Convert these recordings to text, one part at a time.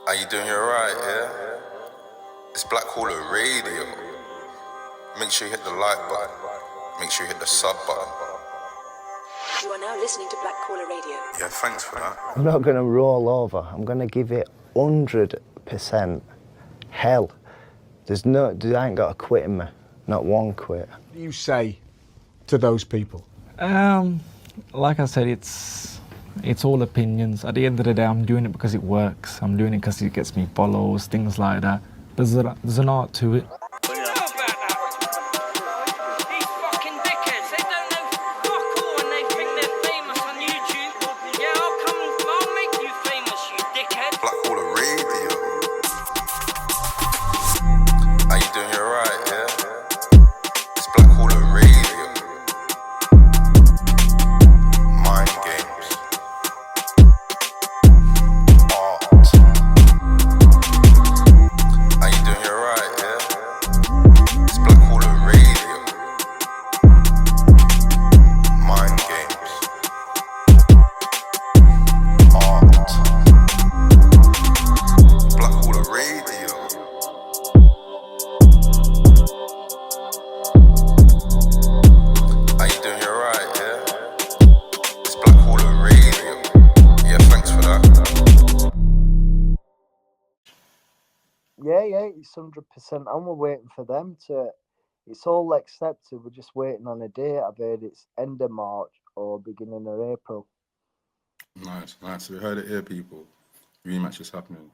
Are you doing alright, yeah? It's Black Caller Radio. Make sure you hit the like button. Make sure you hit the sub button. You are now listening to Black Caller Radio. Yeah, thanks for that. I'm not going to roll over. I'm going to give it 100% hell. I ain't got a quit in me. Not one quit. What do you say to those people? Like I said, it's all opinions. At the end of the day, I'm doing it because it works. I'm doing it because it gets me follows, things like that. There's an art to it. These fucking dickheads, they don't know fuck all and they think they're famous on YouTube. Yeah, I'll make you famous, you dickhead. Black Caller Radio. Are you doing alright, yeah? It's Black Caller Radio. Mind games. Art. Are you doing alright, yeah? It's Black Caller Radio. Mind games. Art. Black Caller Radio. Are you doing alright, yeah? It's Black Caller Radio. Yeah, thanks for that. Yeah, it's 100% on. We're waiting for them to. It's all accepted. We're just waiting on a date. I've heard it's end of March or beginning of April. Nice. We heard it here, people. Rematch is happening.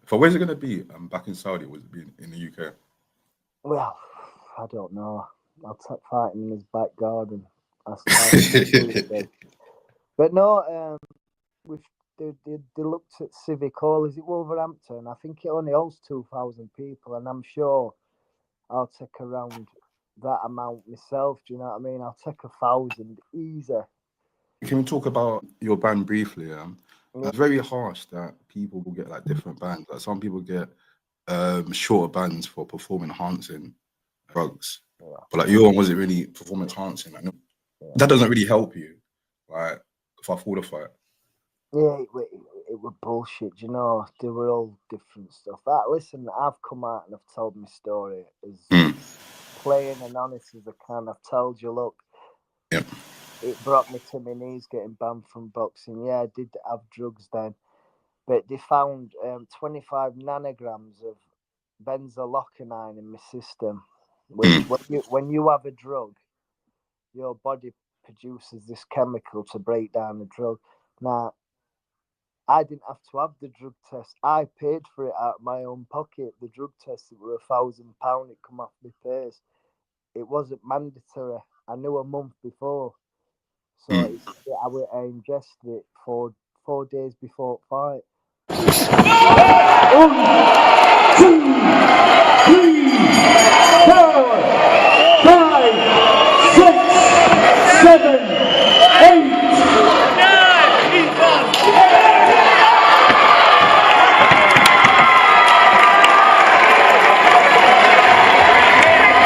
So where's it going to be? Back in Saudi, or was it be in the UK? Well, I don't know. I'll fight him in his back garden. But no, they looked at Civic Hall. Is it Wolverhampton? I think it only holds 2,000 people, and I'm sure I'll take around that amount myself. Do you know what I mean? I'll take 1,000 easy. Can we talk about your band briefly? It's very harsh that people will get like different bands. Like some people get shorter bands for performance enhancing drugs, but like your one wasn't really performance enhancing. Like, that doesn't really help you, like if I fall the fight. Yeah, it was bullshit. You know, they were all different stuff. Listen, I've come out and I've told my story as plain and honest as I can. I've told you, look, it brought me to my knees getting banned from boxing. Yeah, I did have drugs then, but they found 25 nanograms of benzalkonium in my system. When you have a drug, your body produces this chemical to break down the drug. Now, I didn't have to have the drug test. I paid for it out of my own pocket. The drug test, it were £1,000. It come off my purse. It wasn't mandatory. I knew a month before. So I ingested it for 4 days before fight. 1, 2, 3, 4, 5, 6, 7, 8.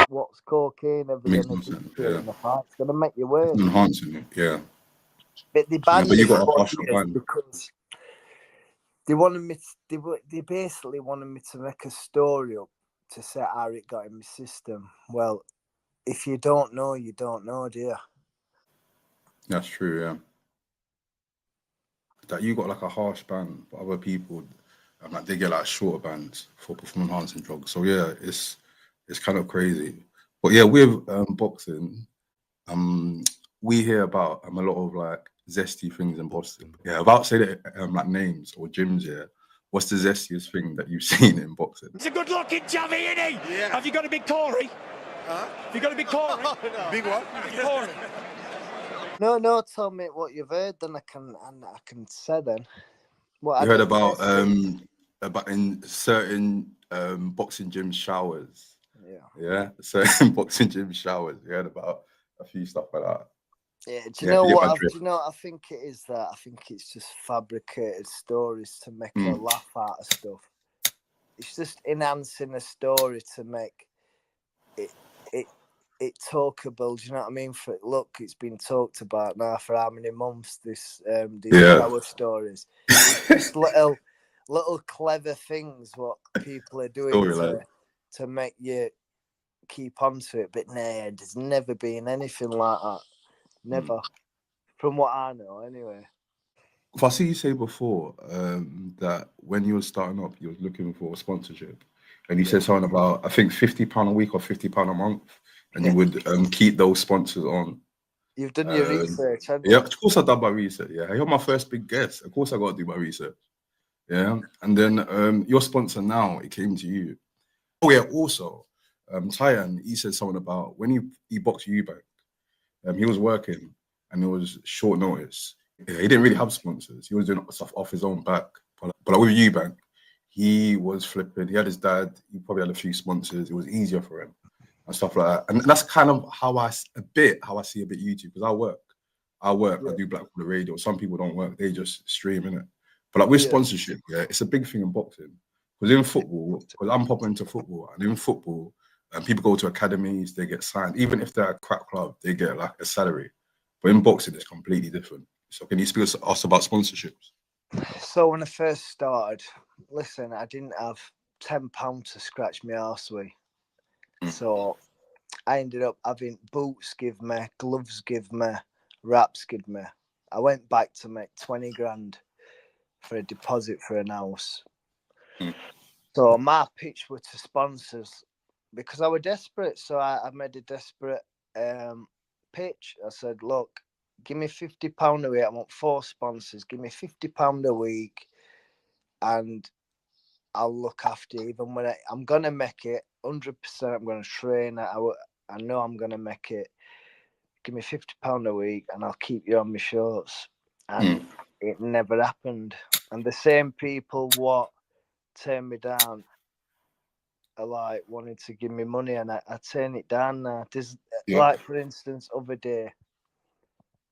What's cocaine ever going to do in the fight? It's going to make you worse. Enhancing it, yeah. But they banned but you it got a for partial years ban. because they wanted me. They basically wanted me to make a story up to say how it got in my system. Well, if you don't know, you don't know, do you? That's true, yeah. That you got like a harsh ban, but other people, like they get like shorter bans for performance enhancing drugs. So yeah, it's kind of crazy. But yeah, with boxing, we hear about a lot of like zesty things in Boston. Yeah, about say that like names or gyms. Yeah, what's the zestiest thing that you've seen in boxing? He's a good looking chubby, isn't he? Yeah. Have you got a big Corey? Have you got a big Corey? No. Big what? Big Corey. No. Tell me what you've heard, then I can say then. What You heard about in certain boxing gym showers. Yeah, certain boxing gym showers. You heard about a few stuff like that. Yeah, do you know what? I think it is that. I think it's just fabricated stories to make a laugh out of stuff. It's just enhancing a story to make it talkable. Do you know what I mean? Look, it's been talked about now for how many months? These shower stories. It's just little clever things what people are doing Storyline. to make you keep on to it. But nah, there's never been anything like that. Never. From what I know, anyway. If I see you say before that when you were starting up, you was looking for a sponsorship, and you said something about I think £50 a week or £50 a month, and you would keep those sponsors on. You've done your research, haven't Yeah, you? of course I done my research. Yeah, you're my first big guest. Of course I got to do my research. Yeah, and then your sponsor now it came to you. Oh yeah, also, Tyan, he said something about when he boxed Eubank, he was working and it was short notice. Yeah, he didn't really have sponsors. He was doing stuff off his own back. But like with Eubank, he was flipping. He had his dad. He probably had a few sponsors. It was easier for him and stuff like that. And that's kind of how I see a bit YouTube, because I work. I do Black Water Radio. Some people don't work. They just stream, innit? But like with sponsorship, yeah, it's a big thing in boxing. Because in football, because I'm popping into football, and in football, people go to academies, they get signed. Even if they're a crap club, they get like a salary. But in boxing, it's completely different. So can you speak to us about sponsorships? So when I first started, listen, I didn't have £10 to scratch my arse with. So I ended up having boots give me, gloves give me, wraps give me. I went back to make 20 grand for a deposit for an house. So my pitch was to sponsors because I was desperate. So I made a desperate pitch. I said, look, give me £50 a week. I want 4 sponsors. Give me £50 a week and I'll look after you. Even when I'm going to make it 100%, I'm going to train. I know I'm going to make it. Give me £50 a week and I'll keep you on my shows. And it never happened. And the same people what turned me down are like wanting to give me money and I turn it down now. There's like, for instance, other day,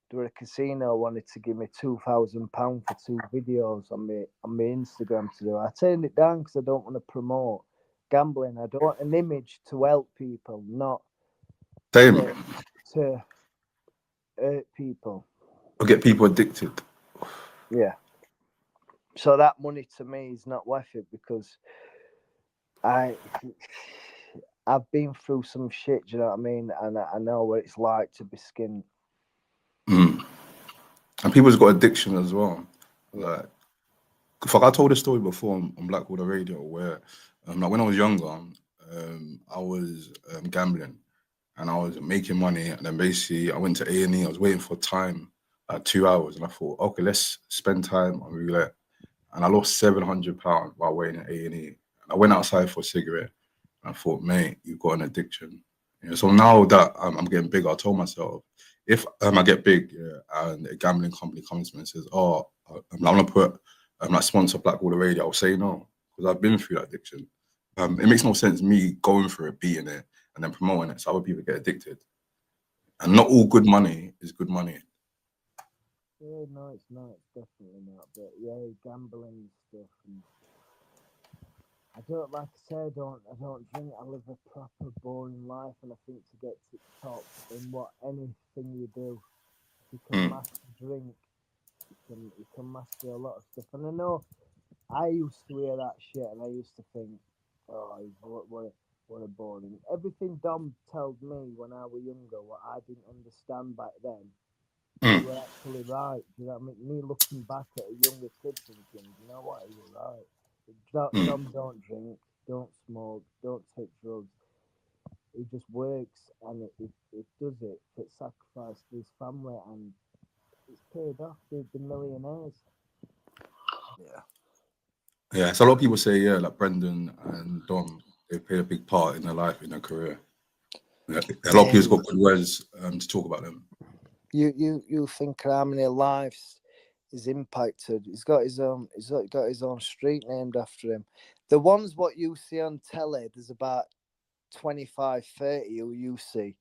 there were a casino wanted to give me £2,000 for 2 videos on my Instagram to do. I turned it down because I don't want to promote gambling. I don't want an image to help people, not to hurt people. Or get people addicted. Yeah. So that money to me is not worth it because I've been through some shit, do you know what I mean? And I know what it's like to be skinned. And people's got addiction as well. Like I told a story before on Black Water Radio where like when I was younger, I was gambling and I was making money, and then basically I went to A&E. I was waiting for time, 2 hours, and I thought, okay, let's spend time on roulette. And I lost £700 while waiting at A&E. And I went outside for a cigarette, and I thought, mate, you've got an addiction. So now that I'm getting bigger, I told myself, if I get big, and a gambling company comes to me and says, "Oh, I'm gonna put like sponsor Black Water Radio," I'll say no because I've been through that addiction. It makes no sense me going through it, beating it, and then promoting it, so other people get addicted. And not all good money is good money. Yeah, no, it's not. It's definitely not. But yeah, gambling stuff. And I don't, like I say, I don't drink. I live a proper boring life, and I think to get to the top in anything you do, you can master drink. You can master a lot of stuff. And I know I used to hear that shit, and I used to think, oh, what a boring. Everything Dom told me when I was younger, what I didn't understand back then, you were actually right. You know what I mean? Me looking back at a younger kid thinking, you know what, you were right. Dom don't drink, don't smoke, don't take drugs. He just works and it does it. It sacrificed his family and it's paid off. They're millionaires. Yeah, so a lot of people say, like Brendan and Dom, they played a big part in their life, in their career. A lot of people's got good words to talk about them. You think how many lives is impacted? He's got his own street named after him. The ones what you see on telly, there's about 25, 30 who you see,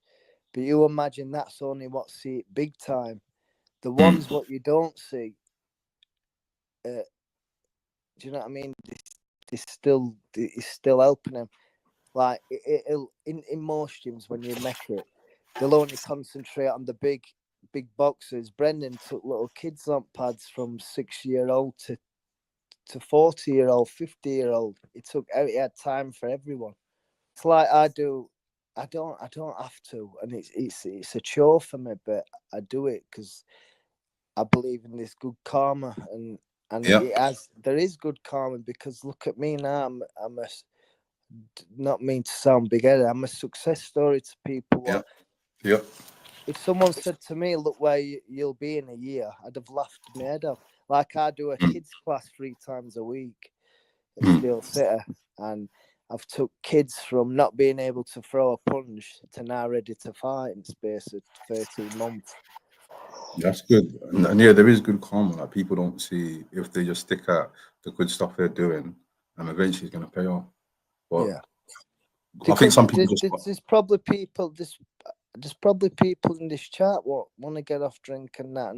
but you imagine that's only what see it big time. The ones what you don't see, do you know what I mean? It's still helping them. Like it'll in most gyms when you make it, they'll only concentrate on the big boxes. Brendan took little kids on pads from 6-year-old to 40-year-old, 50-year-old. He had time for everyone. It's like I do. I don't have to, and it's a chore for me, but I do it because I believe in this good karma, and there is good karma, because look at me now. I'm a, not mean to sound big-headed, I'm a success story to people. Yep. If someone said to me, look where you'll be in a year, I'd have laughed my head off. Like, I do a kids class 3 times a week at Steel City, and I've took kids from not being able to throw a punch to now ready to fight in the space of 13 months. That's good. And yeah, there is good karma. Like, people don't see, if they just stick at the good stuff they're doing, and eventually it's going to pay off. But yeah. I think some people there's probably people in this chat want to get off drink and that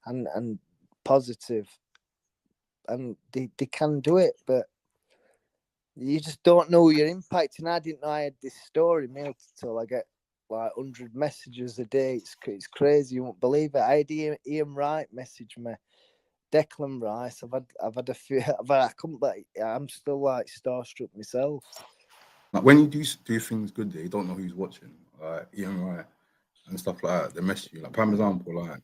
and positive, and they can do it, but you just don't know your impact. And I didn't know I had this story mailed till I get like 100 messages a day. It's crazy. You won't believe it. I had Ian Wright message me, Declan Rice. I've had a few. I'm still like starstruck myself. Like, when you do things good, you don't know who's watching. Like Ian Wright and stuff like that. They message you. Like, for example, like,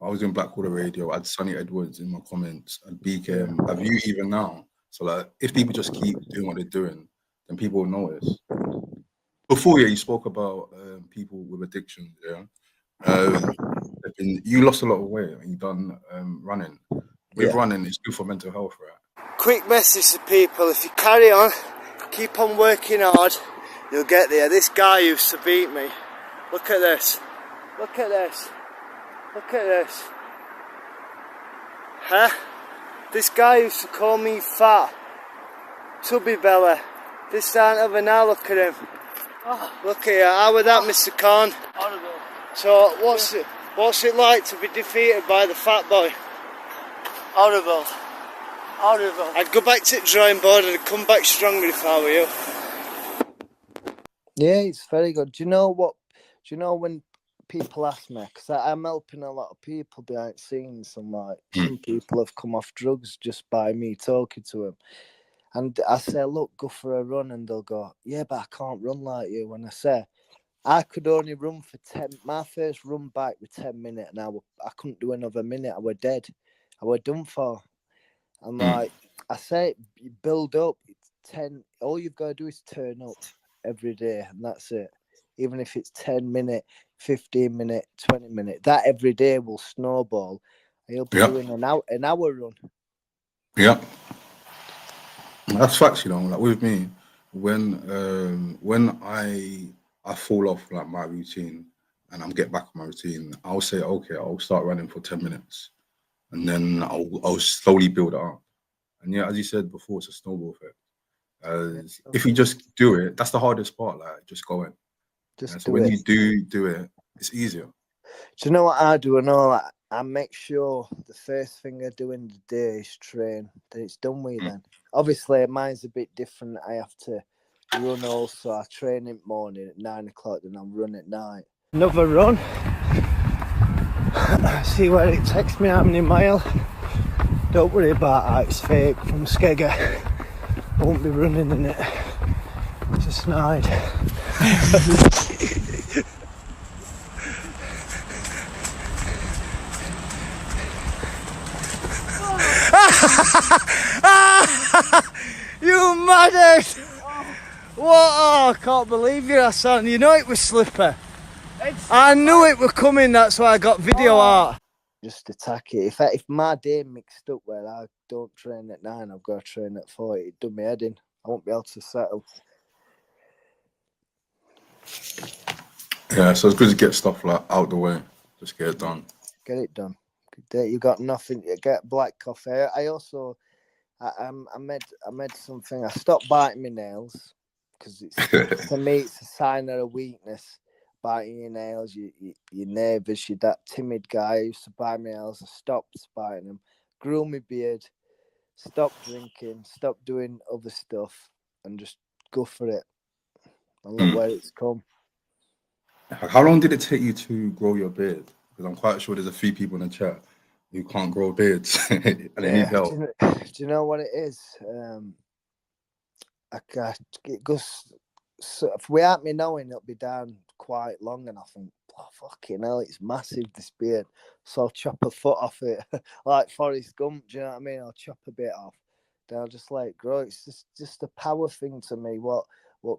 I was in Black Quarter Radio. I had Sonny Edwards in my comments, and BKM. Have you even now? So like, if people just keep doing what they're doing, then people will notice. Before, you spoke about people with addictions. You lost a lot of weight, and you've done running. With running, it's good for mental health, right? Quick message to people: if you carry on, keep on working hard, you'll get there. This guy used to beat me. Look at this. Look at this. Look at this. Huh? This guy used to call me fat, tubby belly. This ain't ever now. Look at him. Look at you. How was that, Mr. Khan? Horrible. So what's it like to be defeated by the fat boy? Horrible. Horrible. I'd go back to the drawing board and I'd come back stronger if I were you. Yeah, it's very good. Do you know when people ask me, because I'm helping a lot of people behind the scenes, and like some people have come off drugs just by me talking to them. And I say, look, go for a run, and they'll go, yeah, but I can't run like you. And I say, I could only run for 10. My first run back was 10 minutes, and I couldn't do another minute. I were dead. I were done for. And like I say, you build up. It's 10. All you've got to do is turn up every day, and that's it. Even if it's 10 minutes, 15 minutes, 20 minutes, that every day will snowball. You'll be doing an hour run. Yeah. That's facts, like with me, when I fall off like my routine and I'm getting back on my routine, I'll say, okay, I'll start running for 10 minutes, and then I'll slowly build it up. And yeah, as you said before, it's a snowball effect. If you just do it, that's the hardest part, like just going. So when you do it, it's easier. Do you know what I do? I make sure the first thing I do in the day is train. Then it's done with then. Obviously, mine's a bit different. I have to run also. I train in the morning at 9 o'clock, then I'll run at night. Another run. See where it takes me, how many miles. Don't worry about that, it's fake from Skegger. Won't be running in it. It's a snide. You madness! What? Oh, I can't believe you, Hassan. You know it was slipper. I knew it was coming, that's why I got video art. Just attack it. If my day mixed up where I don't train at 9, I've got to train at 4, it'd do my head in. I won't be able to settle. Yeah, so it's good to get stuff like out the way. Just get it done. Get it done. You got nothing. You get black coffee. I also, I made something. I stopped biting my nails because to me it's a sign of a weakness. Biting your nails, you're nervous. You're that timid guy. I used to bite my nails. I stopped biting them. Grew my beard. Stopped drinking. Stopped doing other stuff, and just go for it. And look where it's come. How long did it take you to grow your beard? Because I'm quite sure there's a few people in the chat who can't grow beards and they need help. Do you know what it is? It goes. So if without me knowing, it'll be down quite long, and I think, oh, fucking hell, it's massive, this beard. So I'll chop a foot off it, like Forrest Gump. Do you know what I mean? I'll chop a bit off, then I'll just let it grow. It's just a power thing to me. What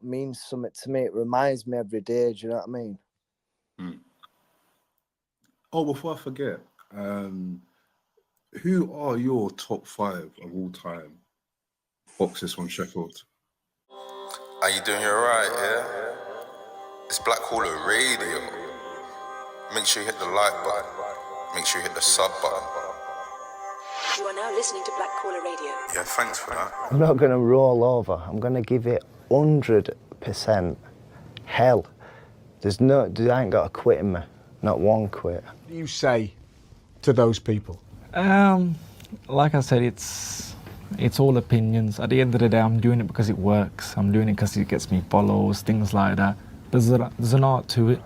means something to me? It reminds me every day. Do you know what I mean? Oh, before I forget, who are your top 5 of all time boxers from Sheffield? Are you doing alright, yeah? It's Black Caller Radio. Make sure you hit the like button. Make sure you hit the sub button. You are now listening to Black Caller Radio. Yeah, thanks for that. I'm not going to roll over. I'm going to give it 100% hell. I ain't got a quit in me. Not one quit. What do you say to those people? Like I said, it's all opinions. At the end of the day, I'm doing it because it works. I'm doing it because it gets me follows, things like that. There's an art to it.